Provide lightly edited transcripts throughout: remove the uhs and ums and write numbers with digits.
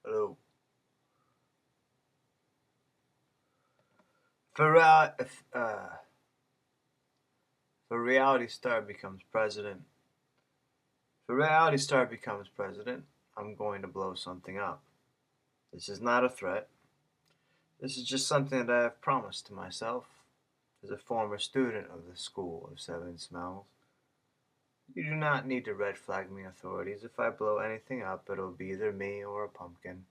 Hello. For, rea- if, for reality star becomes president. If a reality star becomes president, I'm going to blow something up. This is not a threat. This is just something that I have promised to myself as a former student of the School of Seven Smells. You do not need to red flag me, authorities. If I blow anything up, it'll be either me or a pumpkin.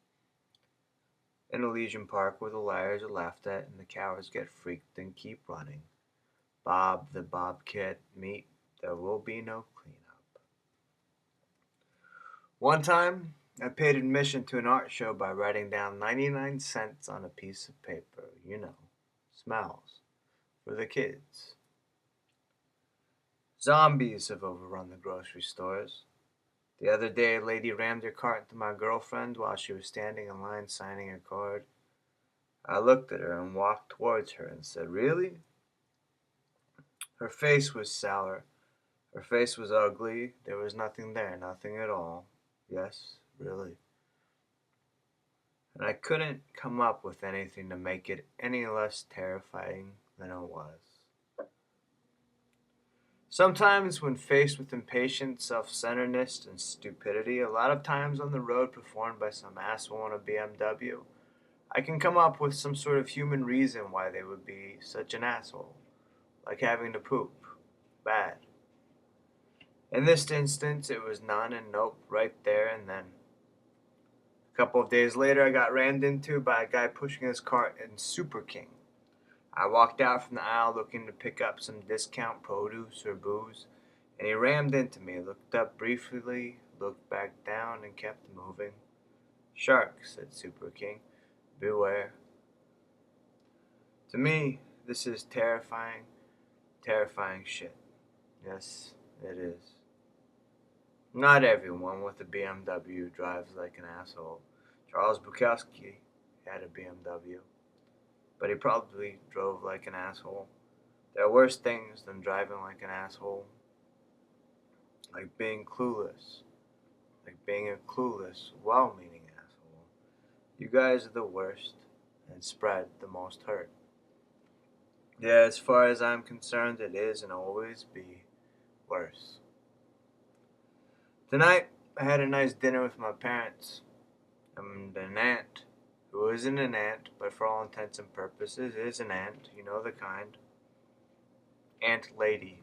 In Elysian Park where the liars are laughed at and the cowards get freaked and keep running. Bob the Bobcat meet, there will be no cleanup. One time, I paid admission to an art show by writing down 99 cents on a piece of paper. Smells. For the kids. Zombies have overrun the grocery stores. The other day, a lady rammed her cart into my girlfriend while she was standing in line signing a card. I looked at her and walked towards her and said, "Really?" Her face was sour. Her face was ugly. There was nothing there, nothing at all. Yes, really. And I couldn't come up with anything to make it any less terrifying than it was. Sometimes, when faced with impatience, self centeredness, and stupidity, a lot of times on the road performed by some asshole in a BMW, I can come up with some sort of human reason why they would be such an asshole, like having to poop. Bad. In this instance, it was none and nope right there and then. A couple of days later, I got rammed into by a guy pushing his cart in Super King. I walked out from the aisle looking to pick up some discount produce or booze, and he rammed into me, looked up briefly, looked back down, and kept moving. "Shark," said Super King. "Beware." To me, this is terrifying, terrifying shit. Yes, it is. Not everyone with a BMW drives like an asshole. Charles Bukowski had a BMW, but he probably drove like an asshole. There are worse things than driving like an asshole, like being clueless, like being a clueless, well meaning asshole. You guys are the worst and spread the most hurt. Yeah, as far as I'm concerned, it is and always be worse. Tonight, I had a nice dinner with my parents and an aunt, who isn't an aunt, but for all intents and purposes is an aunt, you know the kind. Aunt Lady.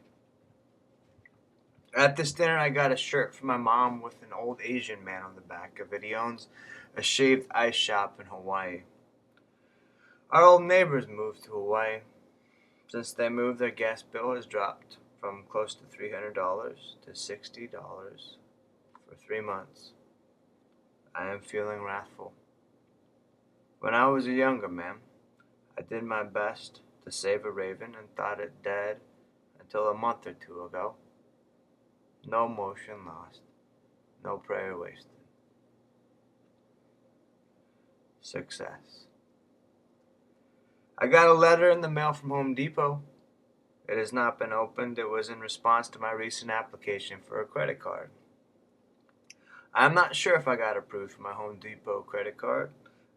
At this dinner, I got a shirt from my mom with an old Asian man on the back of it. He owns a shaved ice shop in Hawaii. Our old neighbors moved to Hawaii. Since they moved, their gas bill has dropped from close to $300 to $60 for 3 months. I am feeling wrathful. When I was a younger man, I did my best to save a raven and thought it dead until a month or two ago. No motion lost, no prayer wasted. Success. I got a letter in the mail from Home Depot. It has not been opened. It was in response to my recent application for a credit card. I'm not sure if I got approved for my Home Depot credit card.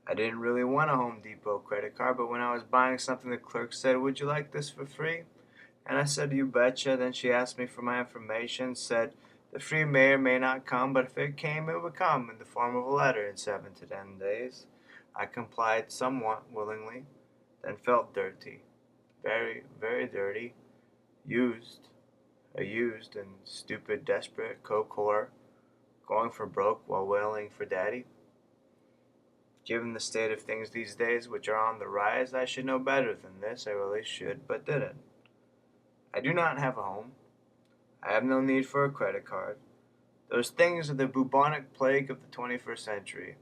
I didn't really want a Home Depot credit card, but when I was buying something, the clerk said, "Would you like this for free?" And I said, "You betcha." Then she asked me for my information, said the free may or may not come, but if it came, it would come in the form of a letter in 7 to 10 days. I complied somewhat willingly, then felt dirty. Very, very dirty. Used. A used and stupid, desperate coke whore, going for broke while wailing for daddy. Given the state of things these days, which are on the rise, I should know better than this. I really should, but didn't. I do not have a home. I have no need for a credit card. Those things are the bubonic plague of the 21st century.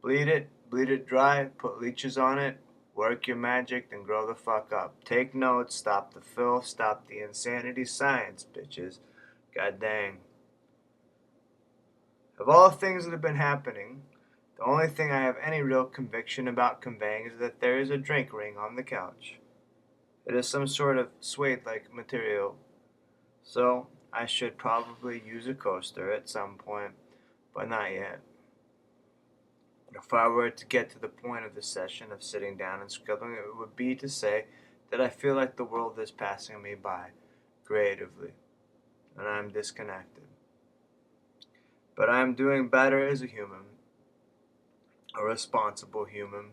Bleed it dry, put leeches on it, work your magic, then grow the fuck up. Take notes, stop the filth, stop the insanity, science, bitches. God dang. Of all the things that have been happening, the only thing I have any real conviction about conveying is that there is a drink ring on the couch. It is some sort of suede-like material, so I should probably use a coaster at some point, but not yet. If I were to get to the point of the session of sitting down and scribbling, it would be to say that I feel like the world is passing me by creatively, and I am disconnected. But I am doing better as a human, a responsible human,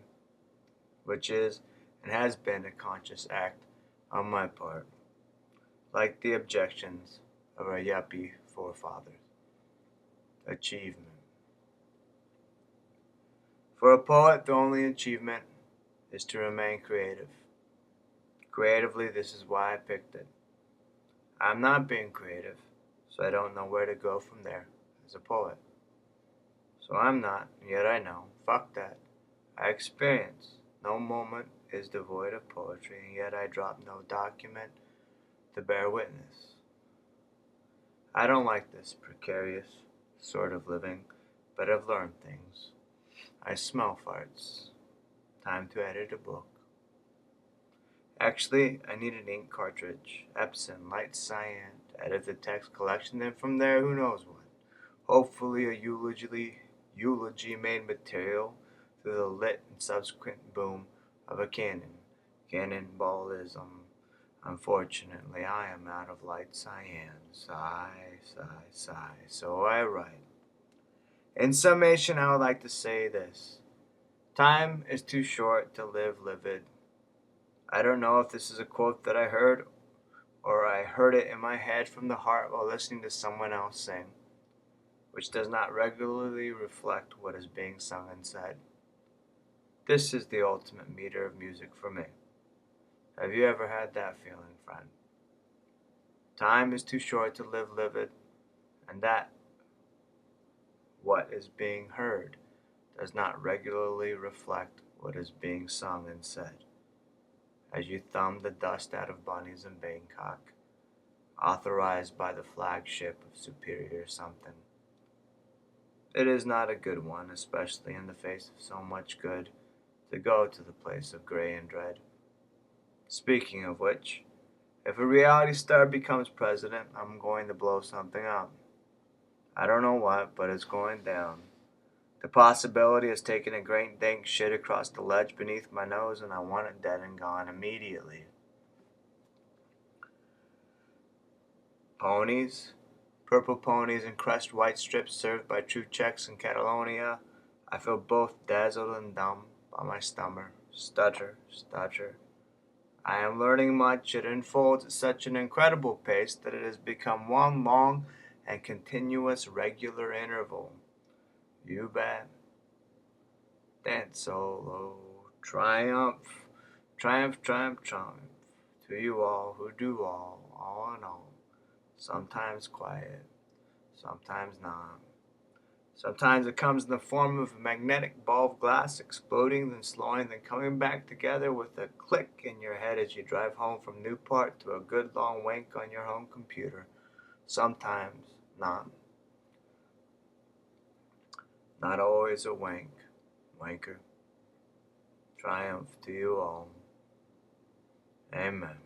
which is and has been a conscious act on my part, like the objections of our yuppie forefathers. Achievement. For a poet, the only achievement is to remain creative. Creatively, this is why I picked it. I'm not being creative, so I don't know where to go from there as a poet. So I'm not, yet I know. Fuck that. I experience. No moment is devoid of poetry, and yet I drop no document to bear witness. I don't like this precarious sort of living, but I've learned things. I smell farts. Time to edit a book. Actually, I need an ink cartridge, Epson, light cyan, to edit the text collection, then from there, who knows what. Hopefully a eulogy-made material through the lit and subsequent boom of a cannon. Cannonballism. Unfortunately, I am out of light cyan. Sigh, sigh, sigh. So I write. In summation, I would like to say this. Time is too short to live livid. I don't know if this is a quote that I heard or I heard it in my head from the heart while listening to someone else sing, which does not regularly reflect what is being sung and said. This is the ultimate meter of music for me. Have you ever had that feeling, friend? Time is too short to live livid, and that what is being heard does not regularly reflect what is being sung and said. As you thumb the dust out of bunnies in Bangkok, authorized by the flagship of Superior Something. It is not a good one, especially in the face of so much good, to go to the place of gray and dread. Speaking of which, if a reality star becomes president, I'm going to blow something up. I don't know what, but it's going down. The possibility is taking a great dank shit across the ledge beneath my nose, and I want it dead and gone immediately. Ponies, purple ponies and crushed white strips served by true Czechs in Catalonia. I feel both dazzled and dumb by my stammer. Stutter, stutter. I am learning much. It unfolds at such an incredible pace that it has become one long and continuous regular interval. You bet. Dance solo. Triumph. Triumph, triumph, triumph. To you all who do all in all. Sometimes quiet, sometimes not. Sometimes it comes in the form of a magnetic ball of glass exploding, then slowing, then coming back together with a click in your head as you drive home from Newport to a good long wink on your home computer. Sometimes not. Not always a wink. Wanker. Triumph to you all. Amen.